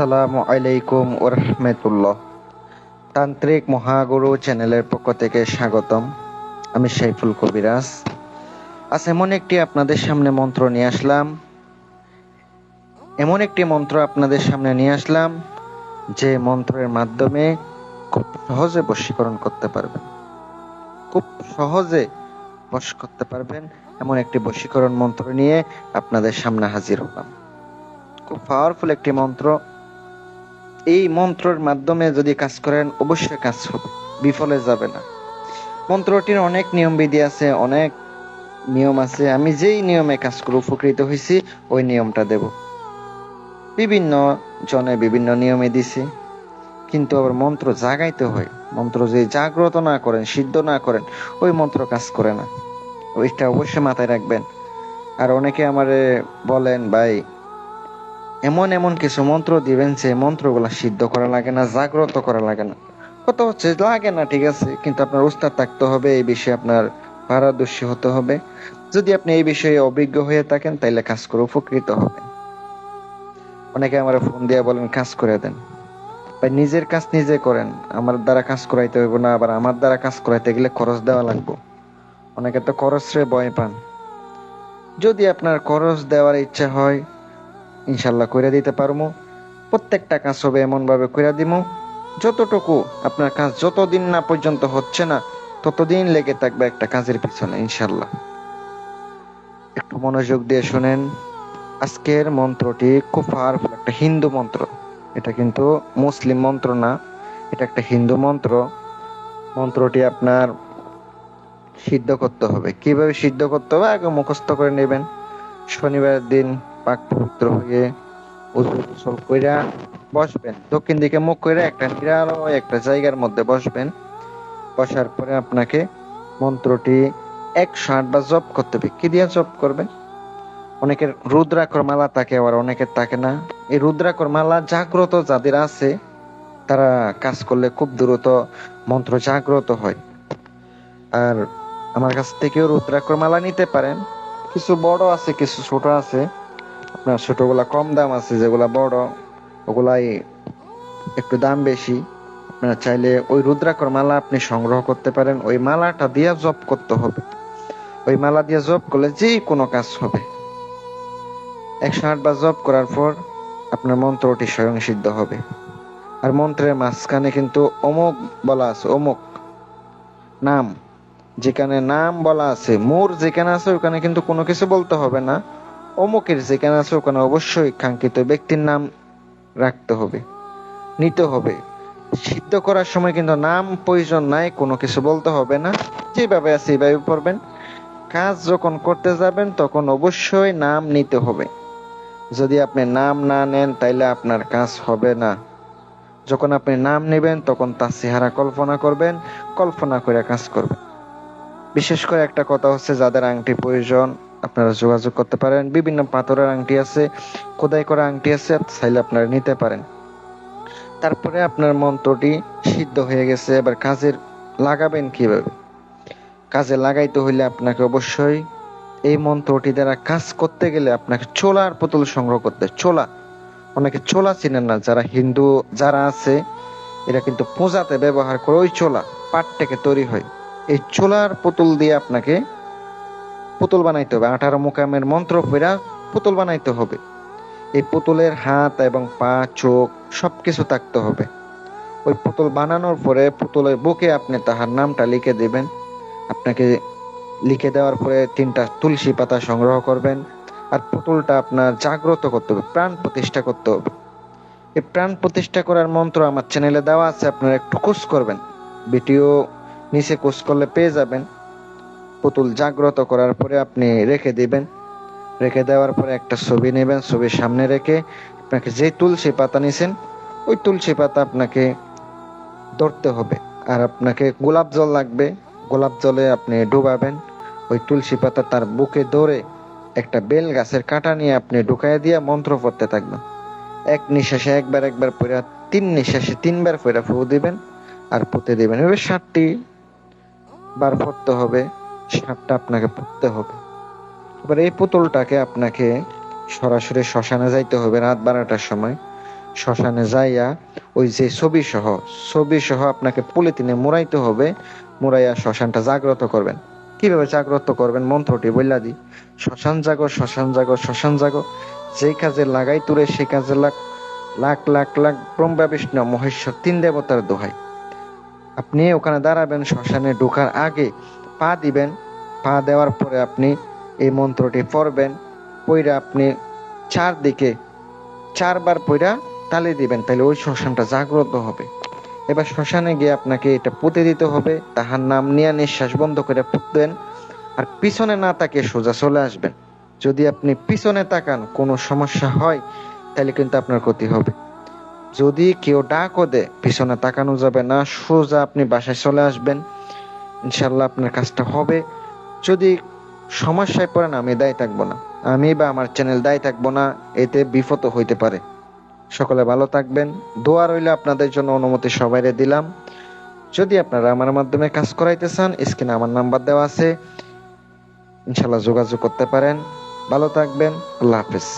আসসালামু আলাইকুম ওয়া রাহমাতুল্লাহ। তান্ত্রিক মহাগুরু চ্যানেলের পক্ষ থেকে স্বাগতম। আমি সাইফুল কবিরাজ। আজ আপনাদের সামনে মন্ত্র নিয়ে আসলাম এমন একটি মন্ত্র আপনাদের সামনে নিয়ে আসলাম যে মন্ত্রের মাধ্যমে খুব সহজে বশীকরণ করতে পারবেন। খুব সহজে বশ করতে পারবেন এমন একটি বশীকরণ মন্ত্র নিয়ে আপনাদের সামনে হাজির হলাম। খুব পাওয়ারফুল একটি মন্ত্র। এই মন্ত্রের মাধ্যমে যদি কাজ করেন অবশ্যই কাজ হবে, বিফলে যাবে না। মন্ত্রটির অনেক নিয়ম বিধি আছে, অনেক নিয়ম আছে। আমি যেই নিয়মে কাজ করে উপকৃত হয়েছি ওই নিয়মটা দেব। বিভিন্ন জনে বিভিন্ন নিয়মে দিছে, কিন্তু আবার মন্ত্র জাগাইতে হয়। মন্ত্র যে জাগ্রত না করেন, সিদ্ধ না করেন, ওই মন্ত্র কাজ করে না। ওইটা অবশ্যই মাথায় রাখবেন। আর অনেকে আমারে বলেন, ভাই এমন এমন কিছু মন্ত্র দিবেন যে মন্ত্রগুলা সিদ্ধ করা লাগে না, জাগ্রত করা লাগে না। কথা হচ্ছে লাগে না, ঠিক আছে, কিন্তু আপনার উস্তাদ থাকতে হবে, এই বিষয়ে আপনার পারদর্শী হতে হবে। যদি আপনি এই বিষয়ে অভিজ্ঞ হয়ে থাকেন তাইলে কাজ করে উপকৃত হবেন। অনেকে আমার ফোন দিয়ে বলেন কাজ করে দেন। ভাই নিজের কাজ নিজে করেন, আমার দ্বারা কাজ করাইতে হইব না। আবার আমার দ্বারা কাজ করাইতে গেলে খরচ দেওয়া লাগবে। অনেকে তো খরচে ভয় পান। যদি আপনার খরচ দেওয়ার ইচ্ছা হয় ইনশাল্লাহ কইরা দিতে পারবো। প্রত্যেকটা কাজ হবে এমন ভাবে কইরা দিমু যতটুকু আপনার কাজ যতদিন না পর্যন্ত হচ্ছে না ততদিন লেগে থাকবে একটা কাজের পিছনে ইনশাল্লাহ। একটু মনোযোগ দিয়ে শুনেন। আজকের মন্ত্রটি খুব পাওয়ারফুল একটা হিন্দু মন্ত্র। এটা কিন্তু মুসলিম মন্ত্র না, এটা একটা হিন্দু মন্ত্র। মন্ত্রটি আপনার সিদ্ধ করতে হবে। কিভাবে সিদ্ধ করতে হবে আগে মুখস্থ করে নেবেন। শনিবারের দিন পাক পবিত্র হয়ে গোসল কইরা বসবেন, দক্ষিণ দিকে মুখ করে একটা নিরালয় একটা জায়গার মধ্যে বসবেন। বসার পরে আপনাকে মন্ত্রটি 108 বার জপ করতে হবে। কি দিয়ে জপ করবেন? অনেকের রুদ্রাক্ষর মালা থাকে, আবার অনেকের থাকে না। এই রুদ্রাক্ষর মালা জাগ্রত যাদের আছে তারা কাজ করলে খুব দ্রুত মন্ত্র জাগ্রত হয়। আর আমার কাছ থেকেও রুদ্রাক্ষর মালা নিতে পারেন। কিছু বড় আছে, কিছু ছোট আছে। আপনার ছোটগুলা কম দাম আছে, যেগুলা বড় ওগুলাই একটু দাম বেশি। আপনারা চাইলে ওই রুদ্রাক্ষর মালা আপনি সংগ্রহ করতে পারেন। ওই মালাটা দিয়ে জপ করতে হবে। ওই মালা দিয়ে জপ করলে যে কোনো কাজ হবে। 108 বার জপ করার পর আপনার মন্ত্রটি স্বয়ং সিদ্ধ হবে। আর মন্ত্রের মাঝখানে কিন্তু অমুক বলা আছে, অমুক নাম, যেখানে নাম বলা আছে, মোর যেখানে আছে ওখানে কিন্তু কোনো কিছু বলতে হবে না। অমুকের যেখানে আছে ওখানে অবশ্যই কাঙ্ক্ষিত ব্যক্তির নাম রাখতে হবে, নিতে হবে। সিদ্ধ করার সময় কিন্তু নাম প্রয়োজন নাই, কোনো কিছু বলতে হবে না। যেভাবে আছে এইভাবে পড়বেন। কাজ যখন করতে যাবেন তখন অবশ্যই নাম নিতে হবে। যদি আপনি নাম না নেন তাইলে আপনার কাজ হবে না। যখন আপনি নাম নেবেন তখন তার চেহারা কল্পনা করবেন, কল্পনা করে কাজ করবেন। বিশেষ করে একটা কথা হচ্ছে, যাদের আংটি প্রয়োজন আপনারা যোগাযোগ করতে পারেন। বিভিন্ন পাথরের আংটি আছে, খোদাই করা আংটি আছে, চাইলে আপনারা নিতে পারেন। তারপরে আপনার মন্ত্রটি সিদ্ধ হয়ে গেছে, এবার কাজে লাগাবেন কিভাবে? কাজে লাগাইতে হইলে আপনাকে অবশ্যই এই মন্ত্রটি দ্বারা কাজ করতে গেলে আপনাকে ছোলার পুতুল সংগ্রহ করতে। ছোলা, অনেকে ছোলা চিনেন না, যারা হিন্দু যারা আছে এরা কিন্তু পূজাতে ব্যবহার করে ওই ছোলা, পাট থেকে তৈরি হয়। এই ছোলার পুতুল দিয়ে আপনাকে পুতুল বানাইতে হবে। 18 মোকামের মন্ত্র পড়া পুতুল বানাইতে হবে। এই পুতুলের হাত এবং পা, চোখ সবকিছু থাকতে হবে। ওই পুতুল বানানোর পরে পুতুলের বুকে আপনি তাহার নামটা লিখে দিবেন। আপনাকে লিখে দেওয়ার পরে 3টা তুলসী পাতা সংগ্রহ করবেন। আর পুতুলটা আপনার জাগ্রত করতে হবে, প্রাণ প্রতিষ্ঠা করতে হবে। এই প্রাণ প্রতিষ্ঠা করার মন্ত্র আমার চ্যানেলে দেওয়া আছে, আপনারা একটু খোঁজ করবেন। ভিডিও নিচে খোঁজ করলে পেয়ে যাবেন। পুতুল জাগ্রত করার পরে আপনি রেখে দিবেন। রেখে দেওয়ার পরে একটা ছবি নেবেন, ছবির সামনে রেখে আপনাকে যে তুলসী পাতা নিছেন ওই তুলসী পাতা আপনাকে ধরতে হবে। আর আপনাকে গোলাপ জল লাগবে, গোলাপ জলে আপনি ডুবাবেন। ওই তুলসী পাতা তার বুকে ধরে একটা বেল গাছের কাঁটা নিয়ে আপনি ঢুকাই দিয়ে মন্ত্র পড়তে থাকবেন। এক নিঃশ্বাসে একবার একবার পড়া, 3 নিঃশ্বাসে 3বার পড়া ফু দিবেন আর পুঁতে দিবেন। এভাবে 7টি বার পড়তে হবে, 7টা আপনাকে পড়তে হবে। এবার এই পুতুলটাকে আপনাকে সরাসরি শ্মশানে যাইতে হবে রাত 12টার সময়। শ্মশানে যাইয়া ওই যে ছবি সহ আপনাকে পলিথিনে মুড়াইতে হবে। মুড়াইয়া শ্মশানটা জাগ্রত করবেন। কিভাবে জাগ্রত করবেন মন্ত্রটি বইলা দিই। শ্মশান জাগো, শ্মশান জাগো, শ্মশান জাগো, যেই কাজে লাগাই তুরে সেই কাজে লাগ, লাখ লাখ লাখ ব্রহ্মা বিষ্ণু মহেশ্বর 3 দেবতার দোহাই। আপনি ওখানে দাঁড়াবেন, শ্মশানে ঢোকার আগে পা দিবেন। পা দেওয়ার পরে আপনি এই মন্ত্রটি পড়বেন। পইরা আপনি চারদিকে 4 বার পইরা তালি দিবেন, তাহলে ওই শ্মশানটা জাগ্রত হবে। এবার শ্মশানে গিয়ে আপনাকে এটা পুঁতে দিতে হবে। তাহার নাম নিয়ে নিঃশ্বাস বন্ধ করে পুঁতবেন। আর পিছনে না তাকিয়ে সোজা চলে আসবেন। যদি আপনি পিছনে তাকান কোনো সমস্যা হয়, তাহলে কিন্তু আপনার ক্ষতি হবে। যদি কেউ ডাকও দেয়, পিছনে তাকানো যাবে না, সোজা আপনি বাসায় চলে আসবেন। ইনশাল্লাহ আপনার কাজটা হবে। যদি সমস্যায় পড়েন, আমি দায়ী থাকবো না, আমি বা আমার চ্যানেল দায়ী থাকবো না, এতে বিপদ হইতে পারে। সকলে ভালো থাকবেন। দোয়া রইল আপনাদের জন্য, অনুমতি সবাইরে দিলাম। যদি আপনারা আমার মাধ্যমে কাজ করাইতে চান, স্ক্রিনে আমার নাম্বার দেওয়া আছে, ইনশাল্লাহ যোগাযোগ করতে পারেন। ভালো থাকবেন। আল্লাহ হাফেজ।